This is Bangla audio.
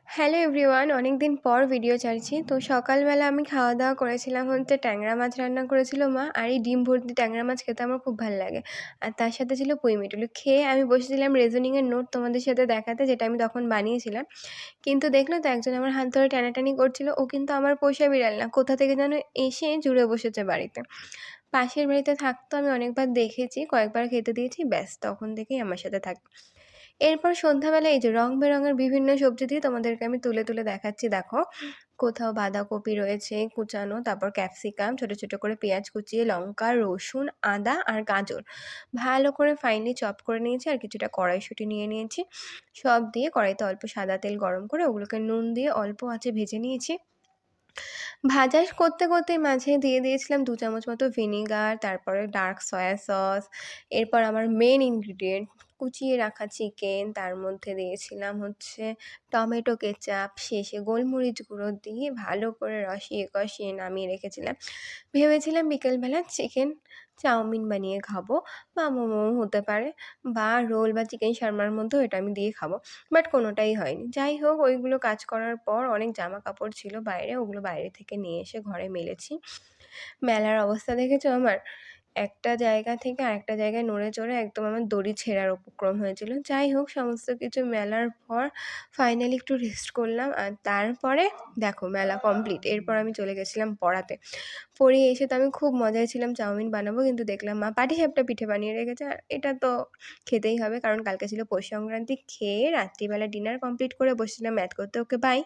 হ্যালো এভরিওয়ান, অনেকদিন পর ভিডিও ছাড়ছি। তো সকালবেলা আমি খাওয়া-দাওয়া করেছিলাম হচ্ছে ট্যাংরা মাছ রান্না করেছিল মা। আর এই ডিম ভর্তি ট্যাংরা মাছ খেতে আমার খুব ভাল লাগে। আর তার সাথে ছিল পুঁই মিটুলি। খেয়ে আমি বসেছিলাম রেজনিং এর নোট তোমাদের সাথে দেখাতে, যেটা আমি তখন বানিয়েছিলাম। কিন্তু দেখলে তো একজন আমার হাত ধরে টানাটানি করছিল। ও কিন্তু আমার পোষা বিড়াল না। কোথা থেকে যেন এসে জুড়ে বসেছে বাড়িতে। পাশের বাড়িতে থাকতো, আমি অনেকবার দেখেছি, কয়েকবার খেতে দিয়েছি, ব্যাস তখন থেকেই আমার সাথে থাকে। এরপর সন্ধ্যাবেলা এই যে রং-বেরঙের বিভিন্ন সবজি দিয়ে তোমাদেরকে আমি তুলে, তুলে দেখাচ্ছি দেখো। কোথাও বাঁধাকপি রয়েছে কুচানো, তারপর ক্যাপসিকাম, ছোট, ছোট করে পেঁয়াজ কুচিয়ে, লঙ্কা, রসুন, আদা আর গাজর ভালো করে ফাইনলি চপ করে নিয়েছি, আর কিছুটা কড়াইশুঁটি নিয়ে নিয়েছি। সব দিয়ে কড়াইতে অল্প সাদা তেল গরম করে ওগুলোকে নুন দিয়ে অল্প আঁচে ভেজে নিয়েছি। ভাজা করতে, করতেই মাঝে দিয়ে দিয়েছিলাম ২ চামচ মতো ভিনিগার, তারপরে ডার্ক সয়া সস, এরপর আমার মেইন ইনগ্রিডিয়েন্ট কুচিয়ে রাখা চিকেন, তার মধ্যে দিয়েছিলাম হচ্ছে টমেটো কেচাপ, শেষে গোলমরিচ গুঁড়ো দিয়ে ভালো করে রসিয়ে কষিয়ে নামিয়ে রেখেছিলাম। ভেবেছিলাম বিকেলবেলা চিকেন চাউমিন বানিয়ে খাবো, বা মোমোও হতে পারে, বা রোল বা চিকেন শার্মার মধ্যেও এটা আমি দিয়ে খাবো। বাট কোনোটাই হয়নি। যাই হোক, ওইগুলো কাজ করার পর অনেক জামাকাপড় ছিল বাইরে, ওগুলো বাইরে থেকে নিয়ে এসে ঘরে মেলেছি। মেলার অবস্থা দেখেছো আমার? একটা জায়গা থেকে আরেকটা জায়গায় নড়ে চড়ে একদম আমার দড়ি ছেঁড়ার উপক্রম হয়েছিল। যাই হোক, সমস্ত কিছু মেলার পর ফাইনালি একটু রেস্ট করলাম। আর তারপরে দেখো মেলা কমপ্লিট। এরপর আমি চলে গেছিলাম পড়াতে। পড়িয়ে এসে তো আমি খুব মজায় ছিলাম চাউমিন বানাবো, কিন্তু দেখলাম মা পাটিসাপটা পিঠে বানিয়ে রেখেছে। আর এটা তো খেতেই হবে, কারণ কালকে ছিল পৌষ সংক্রান্তি। খেয়ে রাত্রিবেলা ডিনার কমপ্লিট করে বসেছিলাম ম্যাথ করতে। Okay bye.